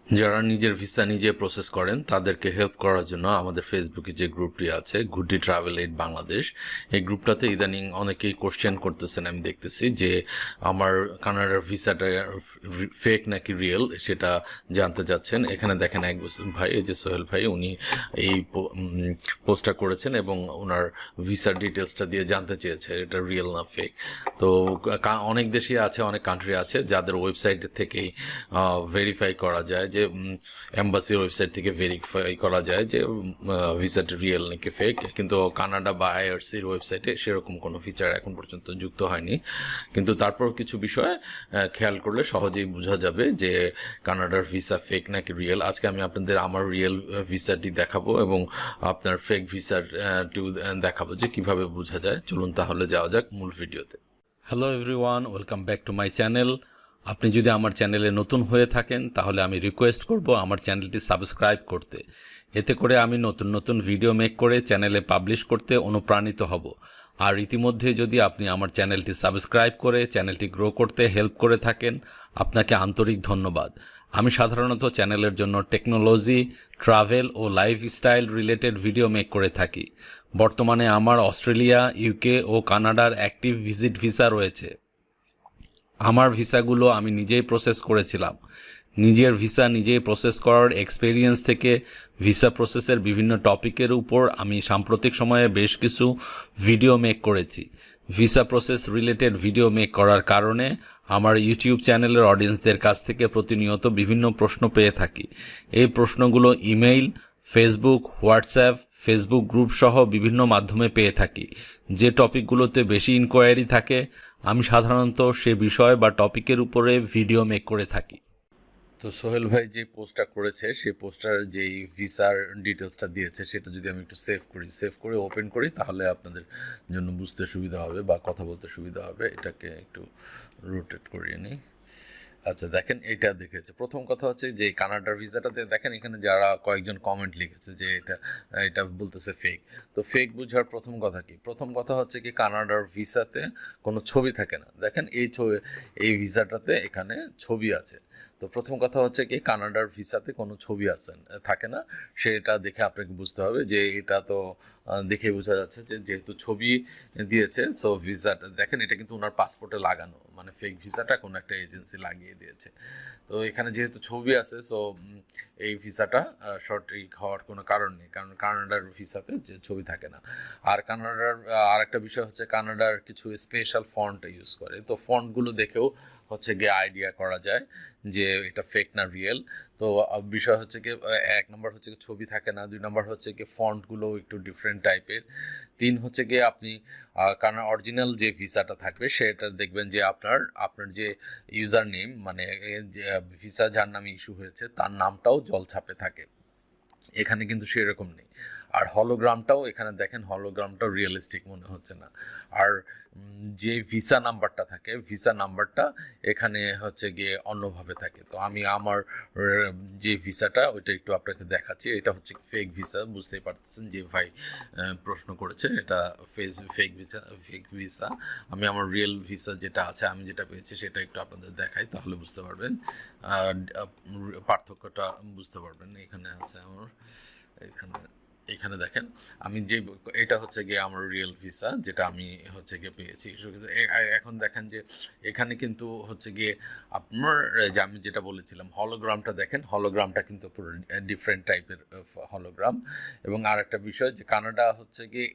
যারা নিজের ভিসা নিজে প্রসেস করেন তাদেরকে হেল্প করার জন্য আমাদের ফেসবুকে যে গ্রুপটি আছে গুডি ট্রাভেল এইড বাংলাদেশ, এই গ্রুপটাতে ইদানিং অনেকেই কোশ্চেন করতেছেন। আমি দেখতেছি যে আমার কানাডার ভিসাটা ফেক নাকি রিয়েল সেটা জানতে চাচ্ছেন। এখানে দেখেন এক ভাই, এই যে সোহেল ভাই, উনি এই পোস্টটা করেছেন এবং ওনার ভিসার ডিটেলসটা দিয়ে জানতে চেয়েছে এটা রিয়েল না ফেক। তো অনেক দেশই আছে, অনেক কান্ট্রি আছে যাদের ওয়েবসাইট থেকেই ভেরিফাই করা যায়, যে এম্বাসির ওয়েবসাইট থেকে ভেরিফাই করা যায় যে ভিসাটা রিয়েল নাকি ফেক। কিন্তু কানাডা বা আইআরসির ওয়েবসাইটে সেরকম কোনো ফিচার এখন পর্যন্ত যুক্ত হয়নি। কিন্তু তারপর কিছু বিষয় খেয়াল করলে সহজেই বোঝা যাবে যে কানাডার ভিসা ফেক নাকি রিয়েল। আজকে আমি আপনাদের আমার রিয়েল ভিসাটি দেখাবো এবং আপনার ফেক ভিসাটি দেখাবো যে কিভাবে বোঝা যায়। চলুন তাহলে যাওয়া যাক মূল ভিডিওতে। Hello everyone, welcome back to my channel. আপনি যদি আমার চ্যানেলে নতুন হয়ে থাকেন তাহলে আমি রিকোয়েস্ট করব আমার চ্যানেলটি সাবস্ক্রাইব করতে। এতে করে আমি নতুন নতুন ভিডিও মেক করে চ্যানেলে পাবলিশ করতে অনুপ্রাণিত হব। আর ইতিমধ্যে যদি আপনি আমার চ্যানেলটি সাবস্ক্রাইব করে চ্যানেলটি গ্রো করতে হেল্প করে থাকেন, আপনাকে আন্তরিক ধন্যবাদ। আমি সাধারণত চ্যানেলের জন্য টেকনোলজি, ট্রাভেল ও লাইফস্টাইল রিলেটেড ভিডিও মেক করে থাকি। বর্তমানে আমার অস্ট্রেলিয়া, ইউকে ও কানাডার অ্যাক্টিভ ভিজিট ভিসা রয়েছে। আমার ভিসাগুলো আমি নিজেই প্রসেস করেছিলাম। নিজের ভিসা নিজেই প্রসেস করার এক্সপেরিয়েন্স থেকে ভিসা প্রসেসের বিভিন্ন টপিকের উপর আমি সাম্প্রতিক সময়ে বেশ কিছু ভিডিও মেক করেছি। Visa process related video make করার কারণে আমার ইউটিউব চ্যানেলের অডিয়েন্সদের কাছ থেকে প্রতিনিয়ত বিভিন্ন প্রশ্ন পেয়ে থাকি। এই প্রশ্নগুলো email, Facebook, WhatsApp, Facebook group সহ বিভিন্ন মাধ্যমে পেয়ে থাকি। যে টপিকগুলোতে বেশি ইনকোয়ারি থাকে আমি সাধারণত সে বিষয় বা টপিকের উপরে ভিডিও মেক করে থাকি। তো সোহেল ভাই যে পোস্টটা করেছে সেই পোস্টার যেই ভিসার ডিটেলসটা দিয়েছে সেটা যদি আমি একটু সেভ করে ওপেন করি তাহলে আপনাদের জন্য বুঝতে সুবিধা হবে বা কথা বলতে সুবিধা হবে। এটাকে একটু রোটেট করিয়ে নিই। আচ্ছা দেখেন, এটা দেখেছে। প্রথম কথা হচ্ছে যে কানাডার ভিসাটাতে দেখেন এখানে যারা কয়েকজন কমেন্ট লিখেছে যে এটা এটা বলতেছে ফেক। তো ফেক বুঝার প্রথম কথা কি? প্রথম কথা হচ্ছে কি কানাডার ভিসাতে কোনো ছবি থাকে না। দেখেন এই ছবি, এই ভিসাটাতে এখানে ছবি আছে। তো প্রথম কথা হচ্ছে কি কানাডার ভিসাতে কোনো ছবি আছে থাকে না। সেটা দেখে আপনাকে বুঝতে হবে যে এটা তো দেখে বোঝা যাচ্ছে যে যেহেতু ছবি দিয়েছে, সো ভিসাটা দেখেন এটা কিন্তু ওনার পাসপোর্টে লাগানো, মানে ফেক ভিসাটা কোনো একটা এজেন্সি লাগিয়ে দিয়েছে। তো এখানে যেহেতু ছবি আছে, সো এই ভিসাটা সঠিক হওয়ার কোনো কারণ নেই, কারণ কানাডার ভিসাতে যে ছবি থাকে না। আর কানাডার আরেকটা বিষয় হচ্ছে কানাডার কিছু স্পেশাল ফন্ট ইউজ করে। তো ফন্টগুলো দেখেও হচ্ছে গিয়ে আইডিয়া করা যায় যে এটা ফেক না রিয়েল। তো বিষয় হচ্ছে কি এক নম্বর হচ্ছে কি ছবি থাকে না, দুই নম্বর হচ্ছে কি ফন্টগুলো একটু ডিফারেন্ট টাইপের, তিন হচ্ছে গিয়ে আপনি কারণ অরিজিনাল যে ভিসাটা থাকবে সেটা দেখবেন যে আপনার আপনার যে ইউজার নেম, মানে ভিসা যার নামে ইস্যু হয়েছে তার নামটাও জলছাপে থাকে। এখানে কিন্তু সেরকম নেই। আর হলোগ্রামটাও এখানে দেখেন, হলোগ্রামটাও রিয়েলিস্টিক মনে হচ্ছে না। আর যে ভিসা নাম্বারটা থাকে, ভিসা নাম্বারটা এখানে হচ্ছে গিয়ে অন্যভাবে থাকে। তো আমি আমার যে ভিসাটা ওইটা একটু আপনাকে দেখাচ্ছি। এটা হচ্ছে ফেক ভিসা, বুঝতেই পারতেছেন যে ভাই প্রশ্ন করেছে এটা ফেক ভিসা। আমি আমার রিয়েল ভিসা যেটা আছে, আমি যেটা পেয়েছি সেটা একটু আপনাদের দেখাই, তাহলে বুঝতে পারবেন পার্থক্যটা বুঝতে পারবেন। এখানে আছে আমার, এখানে এখানে দেখেন আমি যে এটা হচ্ছে গিয়ে আমার রিয়েল ভিসা যেটা আমি হচ্ছে গিয়ে পেয়েছি। এখন দেখেন যে এখানে কিন্তু হচ্ছে গিয়ে আপনার যে আমি যেটা বলেছিলাম হলোগ্রামটা দেখেন, হলোগ্রামটা কিন্তু পুরো ডিফারেন্ট টাইপের হলোগ্রাম। এবং আর একটা বিষয় যে কানাডা হচ্ছে গিয়ে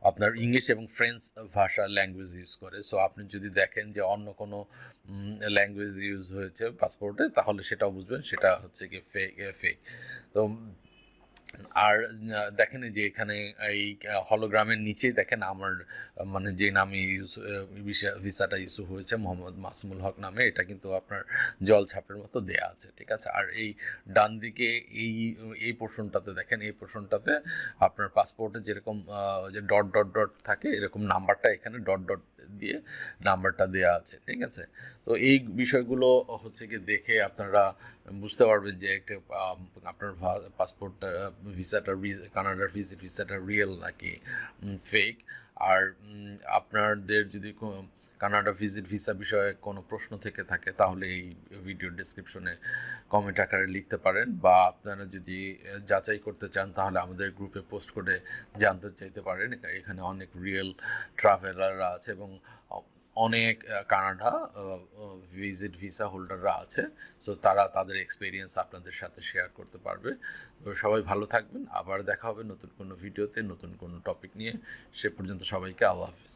আপনার ইংলিশ এবং ফ্রেঞ্চ ভাষা ল্যাঙ্গুয়েজ ইউজ করে। সো আপনি যদি দেখেন যে অন্য কোনো ল্যাঙ্গুয়েজ ইউজ হয়েছে পাসপোর্টে তাহলে সেটাও বুঝবেন সেটা হচ্ছে গিয়ে ফেক। তো আর দেখেন যে এখানে এই হলোগ্রামের নিচেই দেখেন আমার মানে যে নামে ভিসাটা ইস্যু হয়েছে মোহাম্মদ মাসুমুল হক নামে, এটা কিন্তু আপনার জল ছাপের মতো দেয়া আছে, ঠিক আছে। আর এই ডান দিকে এই এই পোর্শনটাতে দেখেন, এই পোর্শনটাতে আপনার পাসপোর্টে যেরকম যে ডট ডট ডট থাকে এরকম নাম্বারটা এখানে ডট ডট দিয়ে নাম্বারটা দেয়া আছে, ঠিক আছে। তো এই বিষয়গুলো হচ্ছে কি দেখে আপনারা বুঝতে পারবেন যে একটা আপনার পাসপোর্টটা ভিসাটা কানাডার ভিসাটা রিয়েল নাকি ফেক। আর আপনাদের যদি কানাডা ভিসা বিষয়ে কোনো প্রশ্ন থেকে থাকে তাহলে এই ভিডিও ডিসক্রিপশনে কমেন্ট আকারে লিখতে পারেন, বা আপনারা যদি যাচাই করতে চান তাহলে আমাদের গ্রুপে পোস্ট করে জানতে চাইতে পারেন। এখানে অনেক রিয়েল ট্রাভেলাররা আছে এবং অনেক কানাডা ভিসা হোল্ডাররা আছে। সো তারা তাদের এক্সপিরিয়েন্স আপনাদের সাথে শেয়ার করতে পারবে। তো সবাই ভালো থাকবেন, আবার দেখা হবে নতুন কোনো ভিডিওতে নতুন কোনো টপিক নিয়ে। সে পর্যন্ত সবাইকে আল্লাহ হাফিজ।